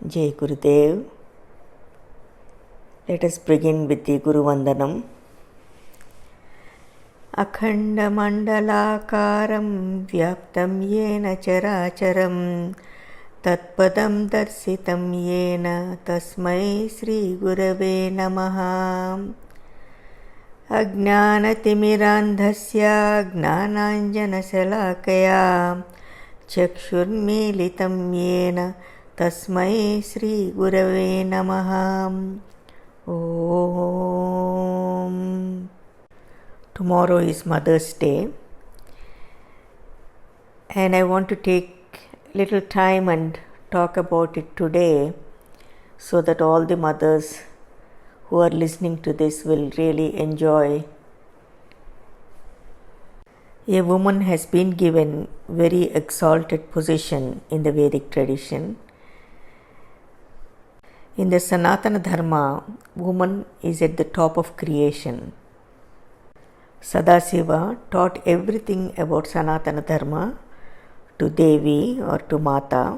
Jai Gurudev. Let us begin with the Guru Vandanam. Akhanda mandalakaram vyaptam yena characharam tatpadam darsitam yena tasmai Sri Gurave Namaha. Ajnanatimirandhasya gnananjanasalakaya chakshurmilitam yena tasmai Sri Gurave Namaha. Om. Tomorrow is Mother's Day, and I want to take little time and talk about it today so that all the mothers who are listening to this will really enjoy. A woman has been given very exalted position in the Vedic tradition. In the Sanatana Dharma, woman is at the top of creation. Sadasiva taught everything about Sanatana Dharma to Devi or to Mata,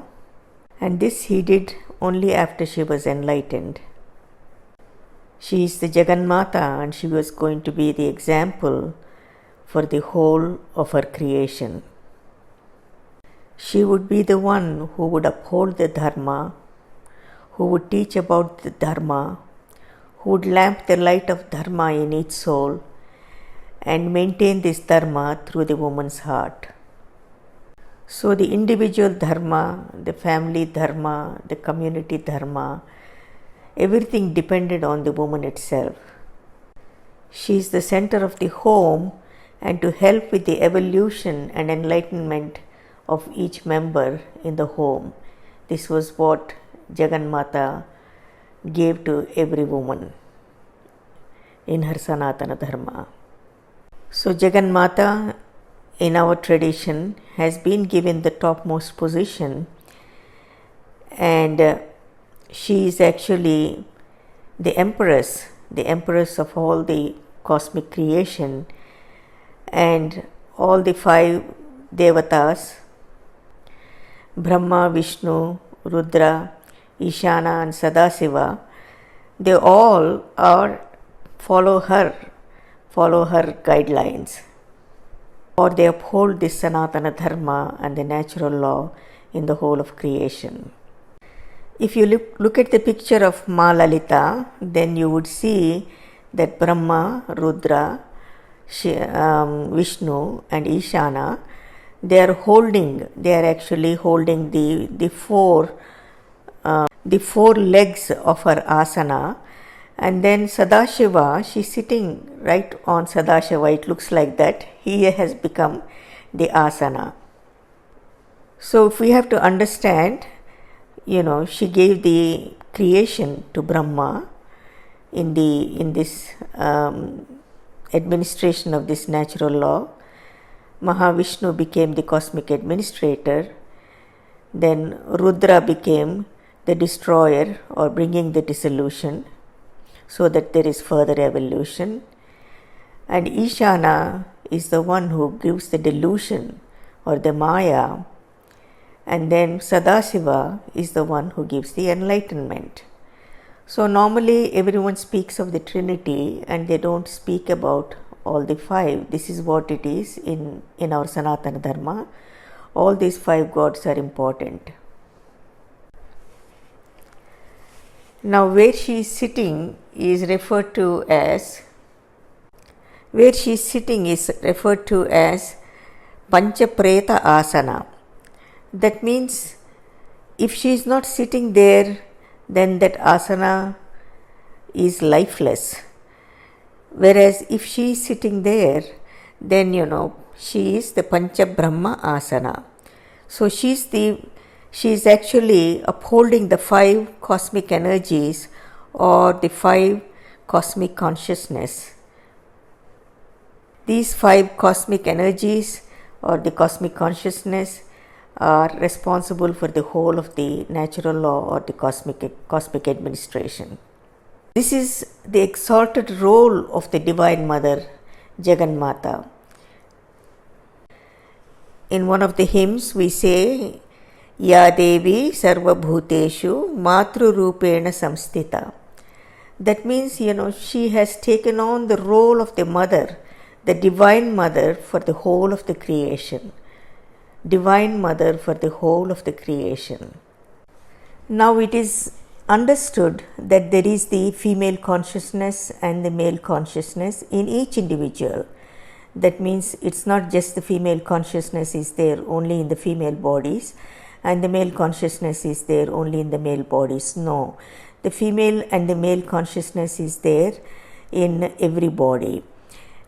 and this he did only after she was enlightened. She is the Jaganmata, and she was going to be the example for the whole of her creation. She would be the one who would uphold the Dharma, who would teach about the Dharma, who would lamp the light of Dharma in each soul and maintain this Dharma through the woman's heart. So the individual Dharma, the family Dharma, the community Dharma, everything depended on the woman itself. She is the center of the home, and to help with the evolution and enlightenment of each member in the home. This was what Jaganmata gave to every woman in her Sanatana Dharma. So Jaganmata in our tradition has been given the topmost position, and she is actually the empress of all the cosmic creation, and all the five devatas, Brahma, Vishnu, Rudra, Ishana and Sadasiva, they all follow her guidelines, or they uphold this Sanatana Dharma and the natural law in the whole of creation. If you look at the picture of Ma Lalita, then you would see that Brahma, Rudra, Vishnu and Ishana, they are actually holding the four legs of her asana, and then Sadashiva, she's sitting right on Sadashiva. It looks like that he has become the asana. So if we have to understand, she gave the creation to Brahma in this administration of this natural law. Mahavishnu became the cosmic administrator. Then Rudra became the destroyer, or bringing the dissolution so that there is further evolution. And Ishana is the one who gives the delusion or the Maya. And then Sadasiva is the one who gives the enlightenment. So normally everyone speaks of the Trinity and they don't speak about all the five. This is what it is in our Sanatana Dharma. All these five gods are important. Now where she is sitting is referred to as Panchapreta Asana. That means if she is not sitting there, then that asana is lifeless. Whereas if she is sitting there, then she is the Pancha Brahma Asana. So she is actually upholding the five cosmic energies or the five cosmic consciousness. These five cosmic energies or the cosmic consciousness are responsible for the whole of the natural law or the cosmic administration. This is the exalted role of the Divine Mother, Jaganmata. In one of the hymns we say, Ya Devi Sarvabhuteshu Matrurupena Samstita. That means, she has taken on the role of the mother, the divine mother for the whole of the creation. Divine mother for the whole of the creation. Now it is understood that there is the female consciousness and the male consciousness in each individual. That means it's not just the female consciousness is there only in the female bodies and the male consciousness is there only in the male bodies. No, the female and the male consciousness is there in every body.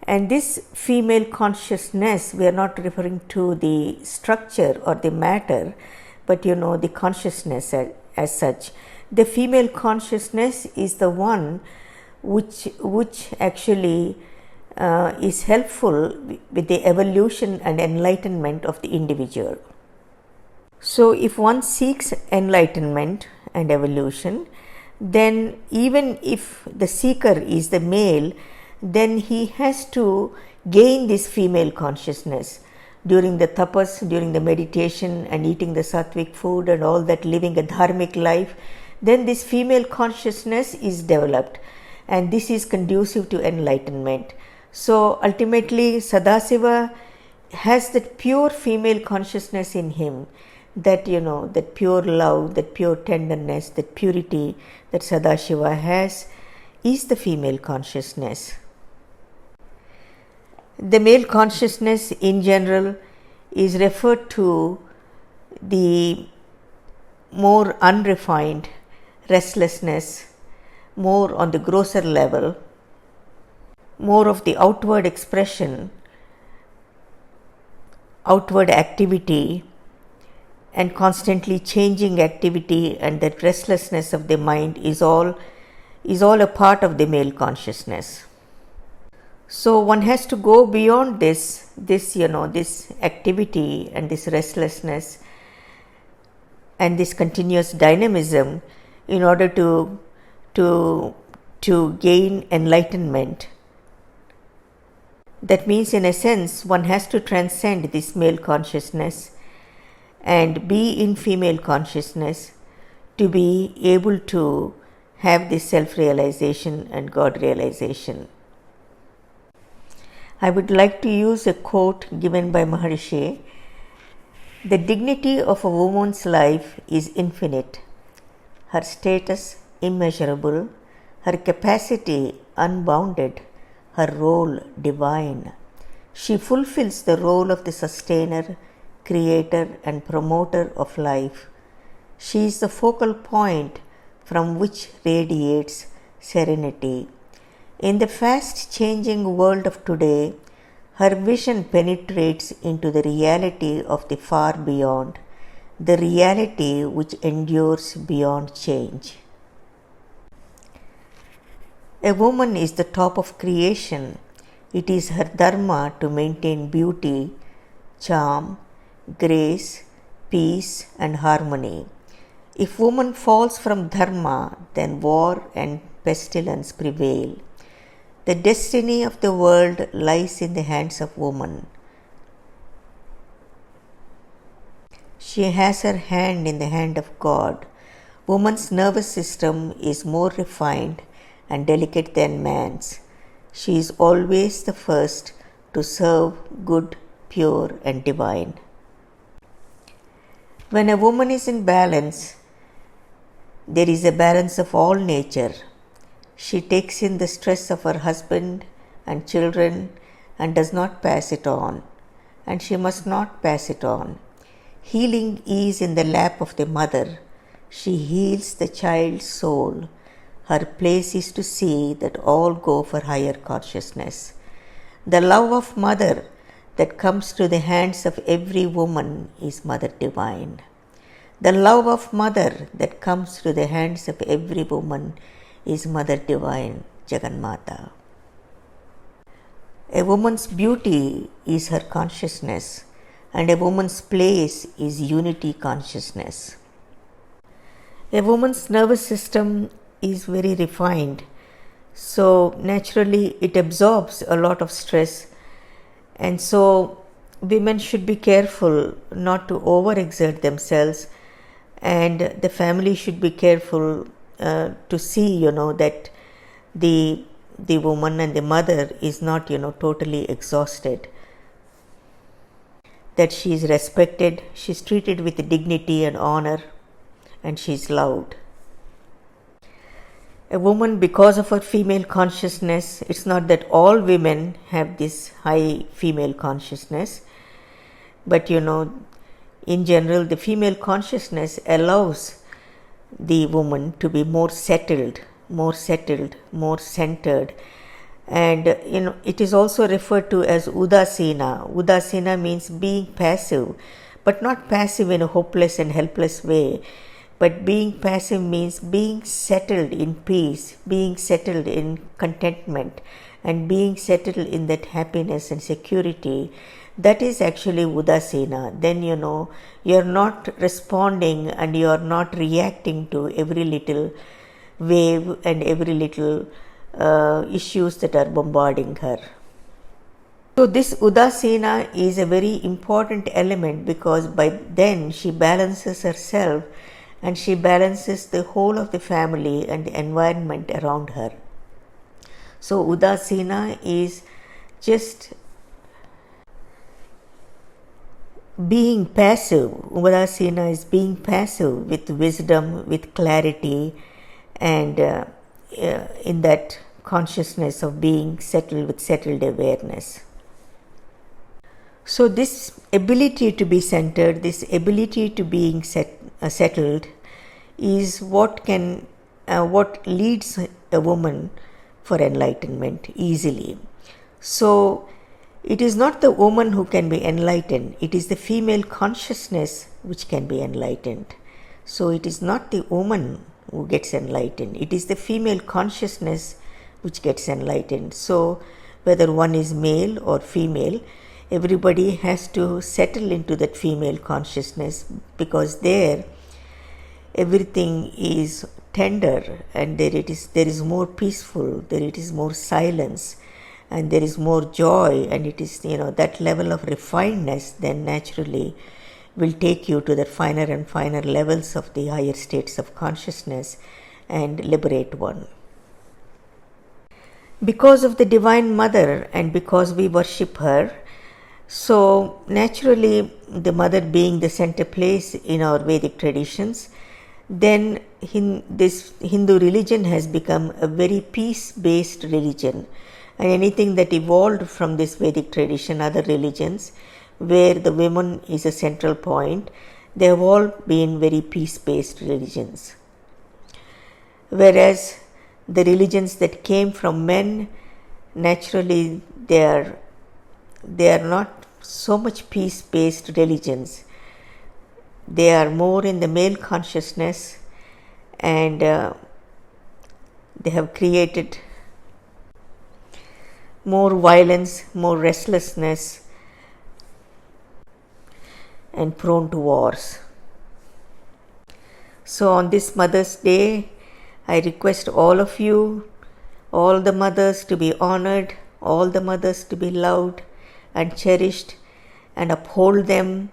And this female consciousness, we are not referring to the structure or the matter, but the consciousness as such. The female consciousness is the one which actually is helpful with the evolution and enlightenment of the individual. So if one seeks enlightenment and evolution, then even if the seeker is the male, then he has to gain this female consciousness during the tapas, during the meditation and eating the sattvic food and all that, living a dharmic life. Then this female consciousness is developed, and this is conducive to enlightenment. So ultimately Sadasiva has that pure female consciousness in him, that that pure love, that pure tenderness, that purity that Sadashiva has is the female consciousness. The male consciousness in general is referred to the more unrefined restlessness, more on the grosser level, more of the outward expression, outward activity, and constantly changing activity, and that restlessness of the mind is all a part of the male consciousness. So one has to go beyond this activity and this restlessness and this continuous dynamism in order to gain enlightenment. That means, in a sense, one has to transcend this male consciousness and be in female consciousness to be able to have this self-realization and God realization. I would like to use a quote given by Maharishi. The dignity of a woman's life is infinite, her status immeasurable, her capacity unbounded, her role divine. She fulfills the role of the sustainer, creator and promoter of life. She is the focal point from which radiates serenity. In the fast changing world of today, her vision penetrates into the reality of the far beyond, the reality which endures beyond change. A woman is the top of creation. It is her dharma to maintain beauty, charm, grace, peace and harmony. If woman falls from dharma, then war and pestilence prevail. The destiny of the world lies in the hands of woman. She has her hand in the hand of God. Woman's nervous system is more refined and delicate than man's. She is always the first to serve good, pure and divine. When a woman is in balance, there is a balance of all nature. She takes in the stress of her husband and children and does not pass it on, and she must not pass it on. Healing is in the lap of the mother. She heals the child's soul. Her place is to see that all go for higher consciousness. The love of mother that comes to the hands of every woman is Mother Divine. The love of mother that comes to the hands of every woman is Mother Divine, Jagannatha. A woman's beauty is her consciousness, and a woman's place is unity consciousness. A woman's nervous system is very refined, so naturally it absorbs a lot of stress, and so women should be careful not to overexert themselves and the family should be careful to see, that the woman and the mother is not, totally exhausted, that she is respected, she is treated with dignity and honor, and she is loved. A woman, because of her female consciousness, it's not that all women have this high female consciousness, but in general, the female consciousness allows the woman to be more settled, more centered. And it is also referred to as udasina. Udasina means being passive, but not passive in a hopeless and helpless way. But being passive means being settled in peace, being settled in contentment, and being settled in that happiness and security. That is actually udasina. Then you're not responding and you're not reacting to every little wave and every little issues that are bombarding her. So this udasina is a very important element, because by then she balances herself and she balances the whole of the family and the environment around her. So udasina is just being passive. Udasina is being passive with wisdom, with clarity, and in that consciousness of being settled with settled awareness. So this ability to be centered, this ability to being settled is what leads a woman for enlightenment easily. So it is not the woman who can be enlightened, it is the female consciousness which can be enlightened. So it is not the woman who gets enlightened, it is the female consciousness which gets enlightened. So whether one is male or female, everybody has to settle into that female consciousness, because there everything is tender, and there is more peaceful, there it is more silence, and there is more joy, and it is that level of refinedness then naturally will take you to the finer and finer levels of the higher states of consciousness and liberate one. Because of the Divine Mother and because we worship her, so naturally the Mother being the center place in our Vedic traditions, then this Hindu religion has become a very peace-based religion. And anything that evolved from this Vedic tradition, other religions, where the woman is a central point, they have all been very peace-based religions. Whereas the religions that came from men, naturally they are not so much peace-based religions. They are more in the male consciousness, and they have created more violence, more restlessness, and prone to wars. So on this Mother's Day, I request all of you, all the mothers, to be honored, all the mothers to be loved and cherished, and uphold them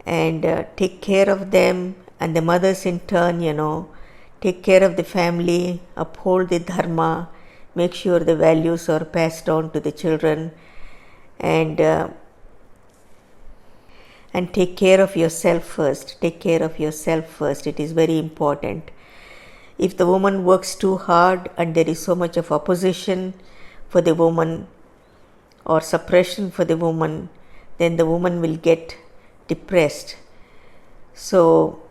and take care of them, and the mothers in turn, take care of the family, uphold the dharma, make sure the values are passed on to the children, and take care of yourself first. Take care of yourself first. It is very important. If the woman works too hard and there is so much of opposition for the woman or suppression for the woman, then the woman will get depressed. So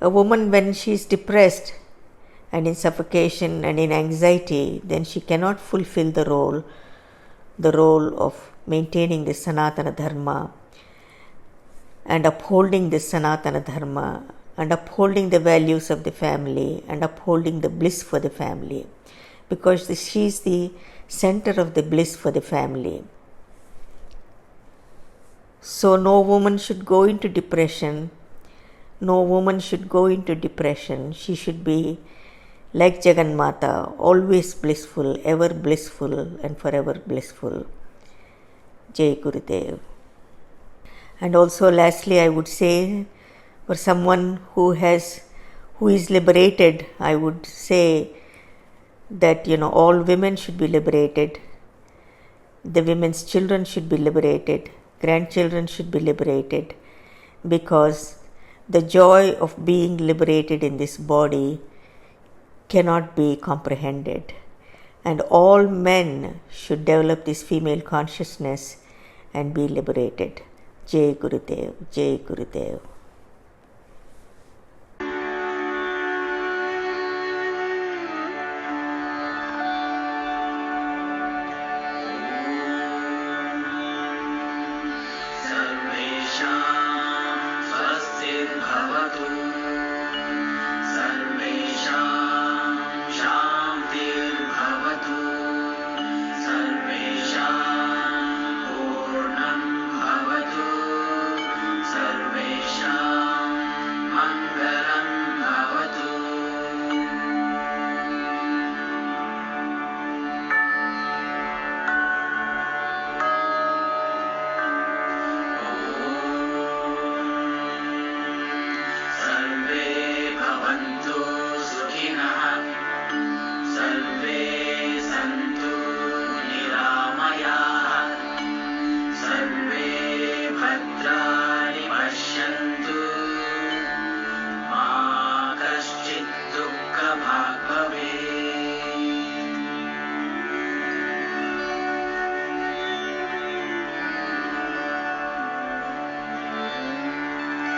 a woman, when she is depressed and in suffocation and in anxiety, then she cannot fulfill the role of maintaining the Sanatana Dharma and upholding the Sanatana Dharma and upholding the values of the family and upholding the bliss for the family, because she is the center of the bliss for the family. So no woman should go into depression. No woman should go into depression. She should be like Jagannatha, always blissful, ever blissful and forever blissful. Jai Gurudev. And also lastly, I would say, For someone who is liberated, I would say that all women should be liberated, the women's children should be liberated, grandchildren should be liberated, because the joy of being liberated in this body cannot be comprehended, and all men should develop this female consciousness and be liberated. Jai Gurudev, Jai Gurudev.